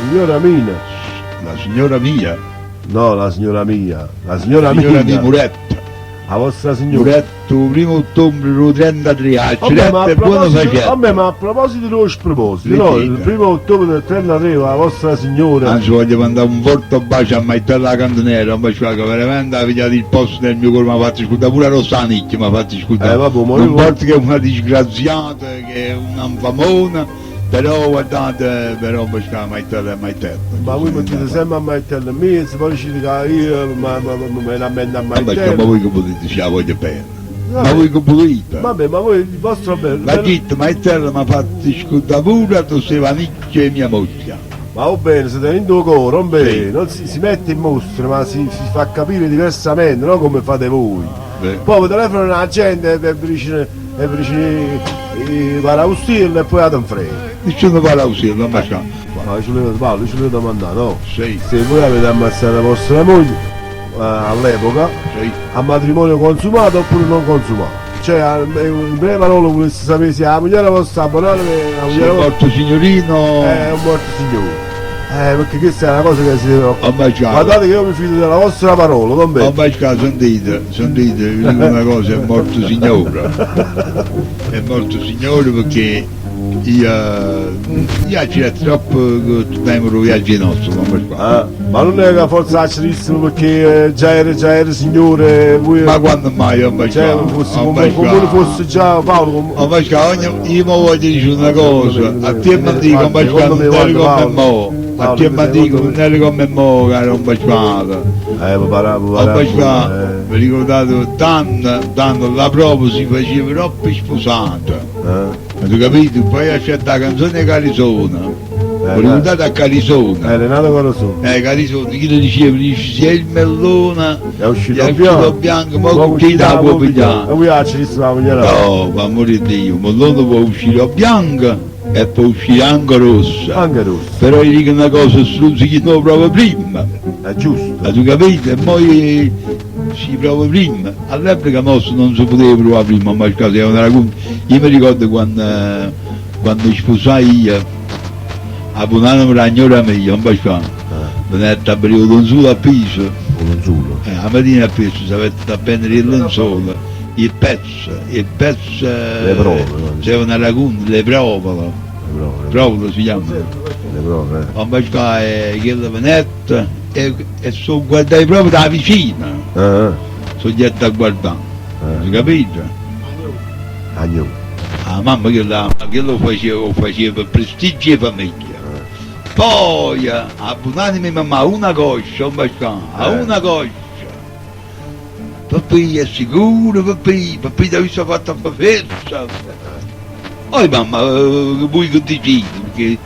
signora Mina. La signora mia, No, la signora mia. La signora signora di Mina. Muretto. La vostra signora. Muretto, 1 ottobre, 33, al Vabbè, ma a Cilette buono proposito, facendo. vabbè, ma a proposito dello sproposito, Sì, no, sì. il 1 ottobre del 33 la vostra signora. Anzi, voglio mandare un forte bacio a Maitella Cantonera, un bacio che veramente ha pigliato il posto nel mio cuore, mi ha fatto ascoltare pure a Rossanicchia, mi ha fatto ascoltare. Vabbè, ma Non io- porta che è una disgraziata, che è una infamona, però guardate, però un bacio a Maitella. Ma voi mettete sempre a Maitella in mezzo, poi ci dica io, me la mendo a Ma Maitella. voi che potete, ce la voglio bene. Vabbè. Ma voi che volete? Vabbè, ma voi il vostro bello. La Git, Maitella mi ha fatto ascoltare pure a Stevanicchia e mia moglie. Ma va bene, siete in due coro, non bene, Sì. non si mette in mostra, ma si fa capire diversamente, non come fate voi. Beh. Poi vi telefonano la gente e vi dicono i paraustirli e poi la frega. Nessuno va all'ausile, non mi sa. Ma ci volevo domandare, no? Sì, Se voi avete ammazzato la vostra moglie all'epoca, sì. a matrimonio consumato oppure non consumato? Cioè, in breve parole volessi sapere se la moglie vostra abbonata, la Sì, moglie vostra morto signorino. è un morto signore. Perché questa è una cosa che si deve Ho baciato. guardate che io mi fido della vostra parola, non Ho bene. baciato, sentite, vi dico una cosa, è morto signore. È morto signore perché io c'era troppo che abbiamo viaggi nostri, non mi fa. Ma non è che forse acerissimo perché già era signore, voi, Ma quando mai ho cioè, baciato? fosse Ho come fosse già Paolo. Ho baciato, io mi voglio dire una cosa, a te mi dico, ho baciato, non eri come me. A te mi dico, non eri come me, caro, ho baciato. Ho baciato, mi ricordate tanto la prova si faceva troppo sposata. Hai capito? Poi c'è la canzone Carisona. Ho ricordate a Carisona. Renato Corazon. Carisona, chi lo diceva? Dice, se il mellone È uscito è uscito bianco, ma con chi la può E pigliare? voi acerissimo la moglie. No, per amore di Dio, il mellone può uscire bianco e può uscire anche rossa. Anche rosso, Però gli dico una cosa, struzzichi no proprio prima. è giusto. Hai capito? E poi si prova prima. All'epoca nostra non si poteva provare prima, ma è una racconta. Io mi ricordo quando sposai io, a Bonanno la signora mia, un bacino, venuta a periodo un solo a Pisa, Un zulo. a mattina a Pisa, si aveva da prendere il lenzuolo, il pezzo, Le prove, no? c'è una racconta, le prove, prove si chiama. Le prove, Un bacino che la venetta e sono guardati proprio da vicino, sono dietro a guardare, hai capito? Agno. La mamma che lo faceva per prestigio e famiglia. Poi a Bonanno mia mamma una coscia, un bastone, a una coscia. Papì è sicuro, papì ti avesse fatto a festa. Poi mamma, voi che decidi, perché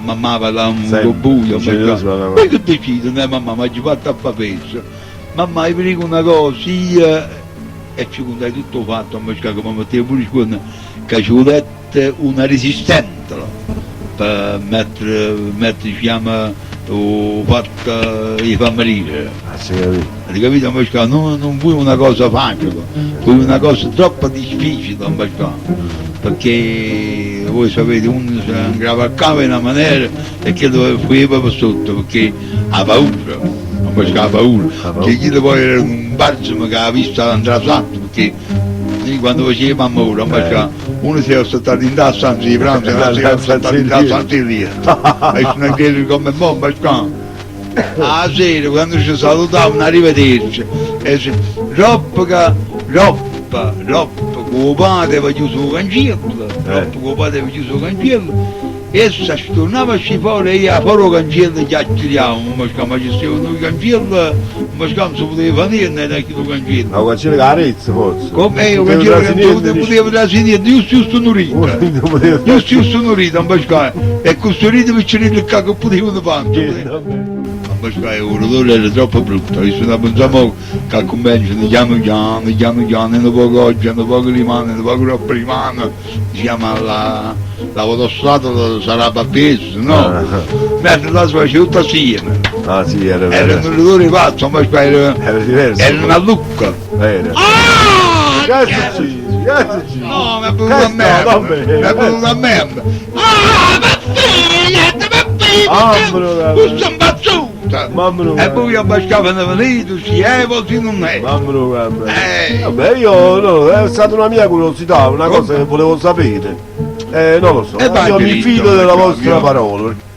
mamma parla un po' buio, poi che decidi, mamma mi ha fatto a festa. Mamma, io vi dico una cosa, io e ci contai tutto fatto, ma che mi mettevo pure con che ci volete una resistente per mettere diciamo fatto i famiglie. Hai capito? Ma non vuoi una cosa facile, vuoi una cosa troppo difficile, perché voi sapete uno si ingravaccava in una maniera e che doveva fuggire proprio sotto perché ha paura. Non ha paura, che chi poi era un balsamo che ha visto andare sotto, perché quando faceva paura, uno si era stato in da stanza di pranzo e l'altro si era stato in da stanza lì. E sono anche come bomba, a sera quando ci salutavano arrivederci, e si roppa, con padre aveva chiuso il cancello, con padre aveva chiuso il cancello. Essa stornava fuori e io fuori il cancello chiacchieriamo, ma ci stavano i cancelli, ma non si poteva venire neanche il cancello. Ma un cancello che arezzo forse? Come io cancello che non poteva da sinistra, giusto un'orita. Giusto un'orita, e questo rito piccerino il cacco potevano fare. Ma l'odore era troppo brutto, io non pensavo che al convegno piano piano, un poco oggi, un poco rimane, un poco troppo rimane, diciamo l'autostrada sarà appeso, no? Mentre la si faceva tutta assieme. Ah sì, era un odore pazzo, ma era diverso. era una lucca. Grazie. No, mi è venuto a merda, mi è venuto a merda. Ah, ma figlia, questa battuta! E poi abbassavano venuto, sì, così non è. Vabbè, io no, è stata una mia curiosità, una cosa che volevo sapere. Non lo so, io mi fido della vostra parola.